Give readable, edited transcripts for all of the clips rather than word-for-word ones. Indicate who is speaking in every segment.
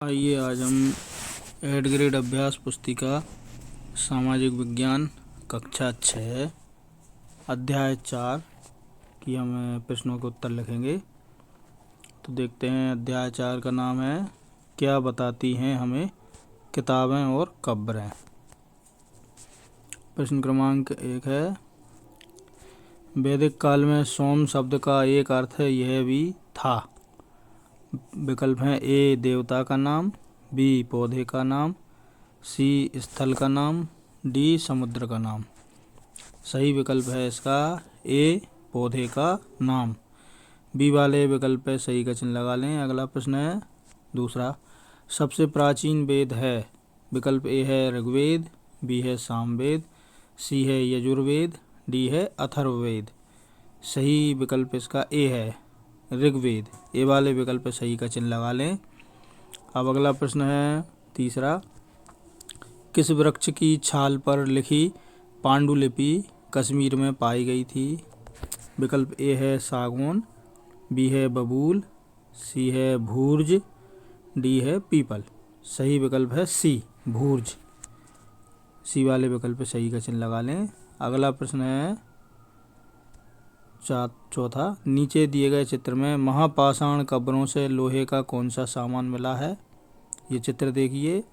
Speaker 1: आइए आज हम 8 ग्रेड अभ्यास पुस्तिका सामाजिक विज्ञान कक्षा 6 अध्याय 4 की हम प्रश्नों के उत्तर लिखेंगे। तो देखते हैं, अध्याय 4 का नाम है क्या बताती हैं हमें किताबें और कब्रें। प्रश्न क्रमांक 1 है, वैदिक काल में सोम शब्द का एक अर्थ यह भी था। विकल्प हैं ए देवता का नाम, बी पौधे का नाम, सी स्थल का नाम, डी समुद्र का नाम। सही विकल्प है इसका ए पौधे का नाम। बी वाले विकल्प पे सही का चिन्ह लगा लें। अगला प्रश्न है दूसरा, सबसे प्राचीन वेद है। विकल्प ए है ऋग्वेद, बी है सामवेद, सी है यजुर्वेद, डी है अथर्ववेद। सही विकल्प इसका ए है ऋग्वेद। ए वाले विकल्प पे सही का चिन्ह लगा लें। अब अगला प्रश्न है तीसरा, किस वृक्ष की छाल पर लिखी पांडुलिपि कश्मीर में पाई गई थी। विकल्प ए है सागौन, बी है बबूल, सी है भूर्ज, डी है पीपल। सही विकल्प है सी भूर्ज। सी वाले विकल्प पे सही का चिन्ह लगा लें। अगला प्रश्न है चौथा, नीचे दिए गए चित्र में महापाषाण कब्रों से लोहे का कौन सा सामान मिला है। ये चित्र देखिए,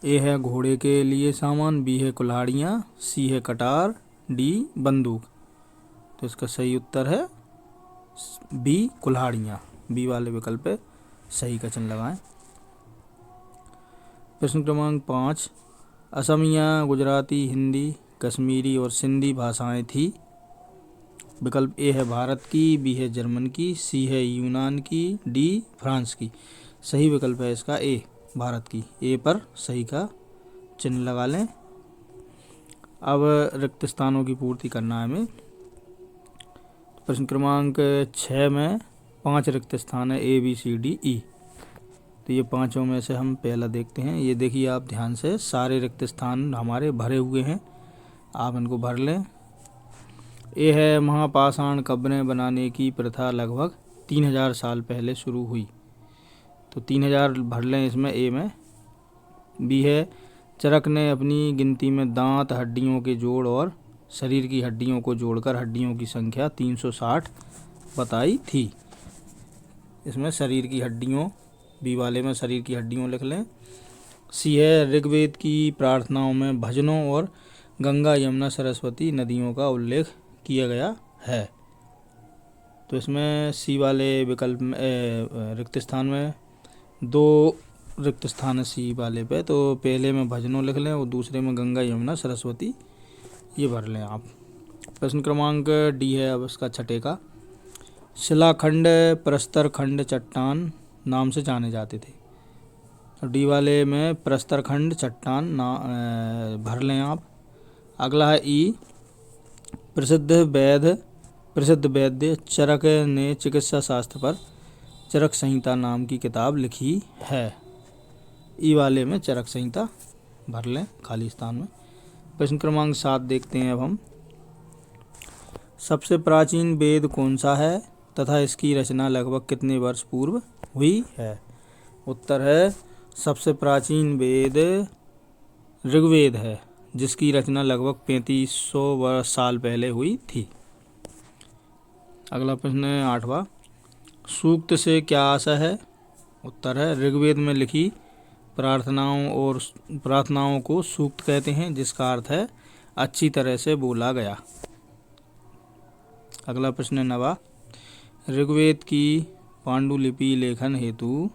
Speaker 1: ए है घोड़े के लिए सामान, बी है कुल्हाड़ियाँ, सी है कटार, डी बंदूक। तो इसका सही उत्तर है बी कुल्हाड़ियाँ। बी वाले विकल्प पे सही का चिन्ह लगाएं। प्रश्न क्रमांक 5, असमिया, गुजराती, हिंदी, कश्मीरी और सिंधी भाषाएं थी। विकल्प ए है भारत की, बी है जर्मन की, सी है यूनान की, डी फ्रांस की। सही विकल्प है इसका ए भारत की। ए पर सही का चिन्ह लगा लें। अब रिक्त स्थानों की पूर्ति करना है हमें। प्रश्न क्रमांक 6 में 5 रिक्त स्थान है A B C D E. तो ये पांचों में से हम पहला देखते हैं। ये देखिए आप ध्यान से, सारे रिक्त स्थान हमारे भरे हुए हैं, आप इनको भर लें। ए है महापाषाण कब्रें बनाने की प्रथा लगभग 3000 साल पहले शुरू हुई। तो 3000 भर लें इसमें ए में। बी है चरक ने अपनी गिनती में दांत, हड्डियों के जोड़ और शरीर की हड्डियों को जोड़कर हड्डियों की संख्या 360 बताई थी। इसमें शरीर की हड्डियों, बी वाले में शरीर की हड्डियों लिख लें। सी है ऋग्वेद की प्रार्थनाओं में भजनों और गंगा यमुना सरस्वती नदियों का उल्लेख किया गया है। तो इसमें सी वाले विकल्प में रिक्त स्थान में 2 रिक्त स्थान है सी वाले पे। तो पहले में भजनों लिख लें और दूसरे में गंगा यमुना सरस्वती, ये भर लें आप। प्रश्न क्रमांक डी है अब इसका छठे का, शिलाखंड प्रस्तर खंड चट्टान नाम से जाने जाते थे। डी वाले में प्रस्तर खंड चट्टान भर लें आप। अगला है ई, प्रसिद्ध वैद्य चरक ने चिकित्सा शास्त्र पर चरक संहिता नाम की किताब लिखी है। ई वाले में चरक संहिता भर लें खाली स्थान में। प्रश्न क्रमांक 7 देखते हैं अब हम, सबसे प्राचीन वेद कौन सा है तथा इसकी रचना लगभग कितने वर्ष पूर्व हुई है। उत्तर है सबसे प्राचीन वेद ऋग्वेद है, जिसकी रचना लगभग 3500 साल पहले हुई थी। अगला प्रश्न है 8वां, सूक्त से क्या आशय है। उत्तर है ऋग्वेद में लिखी प्रार्थनाओं को सूक्त कहते हैं, जिसका अर्थ है अच्छी तरह से बोला गया। अगला प्रश्न है 9वां, ऋग्वेद की पांडुलिपि लेखन हेतु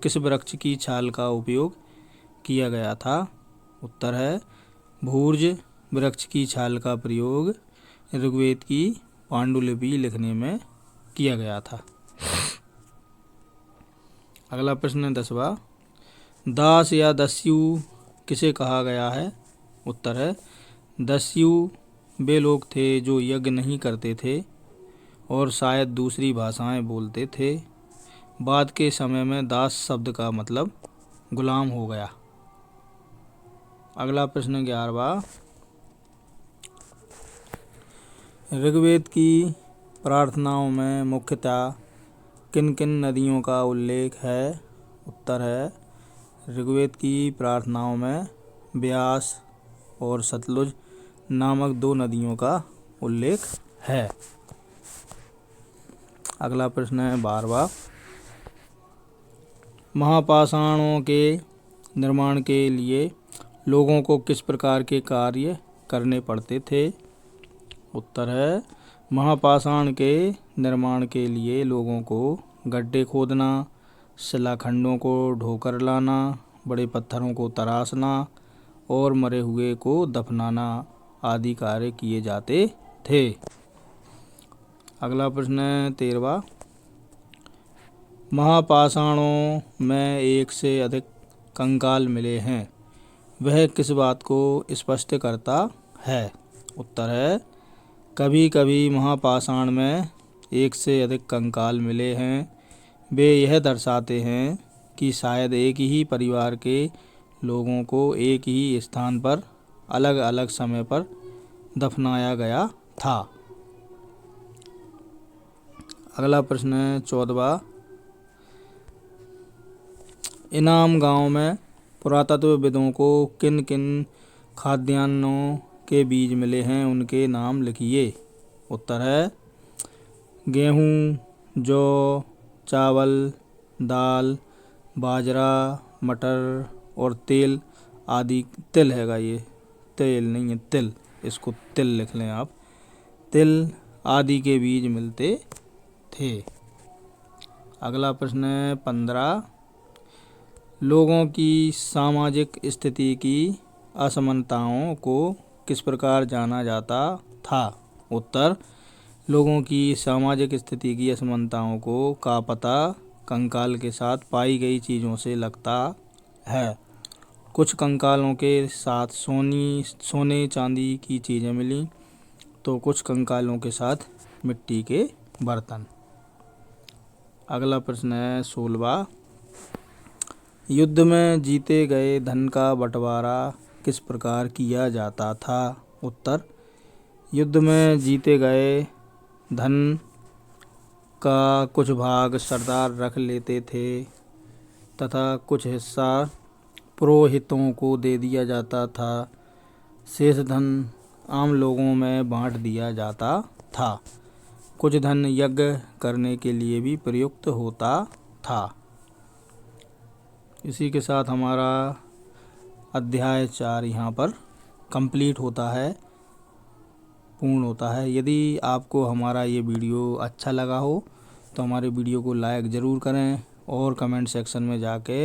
Speaker 1: किस वृक्ष की छाल का उपयोग किया गया था। उत्तर है भूर्ज वृक्ष की छाल का प्रयोग ऋग्वेद की पांडुलिपि लिखने में किया गया था। अगला प्रश्न है 10वां, दास या दस्यु किसे कहा गया है। उत्तर है दस्यु वे लोग थे जो यज्ञ नहीं करते थे और शायद दूसरी भाषाएं बोलते थे। बाद के समय में दास शब्द का मतलब गुलाम हो गया। अगला प्रश्न 11वां, ऋग्वेद की प्रार्थनाओं में मुख्यतः किन किन नदियों का उल्लेख है? उत्तर है ऋग्वेद की प्रार्थनाओं में ब्यास और सतलुज नामक 2 नदियों का उल्लेख है। अगला प्रश्न है 12वां। महापाषाणों के निर्माण के लिए लोगों को किस प्रकार के कार्य करने पड़ते थे? उत्तर है महापाषाण के निर्माण के लिए लोगों को गड्ढे खोदना, शिलाखंडों को ढोकर लाना, बड़े पत्थरों को तराशना और मरे हुए को दफनाना आदि कार्य किए जाते थे। अगला प्रश्न है 13वां। महापाषाणों में एक से अधिक कंकाल मिले हैं, वह किस बात को स्पष्ट करता है? उत्तर है कभी कभी महापाषाण में एक से अधिक कंकाल मिले हैं, वे यह दर्शाते हैं कि शायद एक ही परिवार के लोगों को एक ही स्थान पर अलग अलग समय पर दफनाया गया था। अगला प्रश्न है 14वां। इनाम गांव में पुरातत्वविदों को किन किन खाद्यान्नों के बीज मिले हैं, उनके नाम लिखिए। उत्तर है गेहूँ, जौ, चावल, दाल, बाजरा, मटर और तेल आदि। तिल हैगा, ये तेल नहीं है, तिल, इसको तिल लिख लें आप। तिल आदि के बीज मिलते थे। अगला प्रश्न है 15। लोगों की सामाजिक स्थिति की असमानताओं को किस प्रकार जाना जाता था? उत्तर लोगों की सामाजिक स्थिति की असमानताओं का पता कंकाल के साथ पाई गई चीज़ों से लगता है। कुछ कंकालों के साथ सोने चांदी की चीज़ें मिली, तो कुछ कंकालों के साथ मिट्टी के बर्तन। अगला प्रश्न है 16वां। युद्ध में जीते गए धन का बंटवारा किस प्रकार किया जाता था? उत्तर युद्ध में जीते गए धन का कुछ भाग सरदार रख लेते थे तथा कुछ हिस्सा पुरोहितों को दे दिया जाता था। शेष धन आम लोगों में बांट दिया जाता था। कुछ धन यज्ञ करने के लिए भी प्रयुक्त होता था। इसी के साथ हमारा अध्याय 4 यहाँ पर कंप्लीट होता है, पूर्ण होता है। यदि आपको हमारा ये वीडियो अच्छा लगा हो तो हमारे वीडियो को लाइक ज़रूर करें और कमेंट सेक्शन में जाके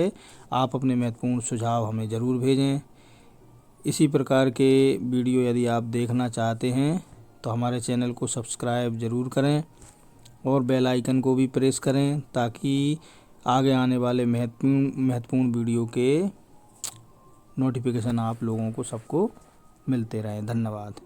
Speaker 1: आप अपने महत्वपूर्ण सुझाव हमें ज़रूर भेजें। इसी प्रकार के वीडियो यदि आप देखना चाहते हैं तो हमारे चैनल को सब्सक्राइब ज़रूर करें और बेल आइकन को भी प्रेस करें, ताकि आगे आने वाले महत्वपूर्ण वीडियो के नोटिफिकेशन आप लोगों को सबको मिलते रहें। धन्यवाद।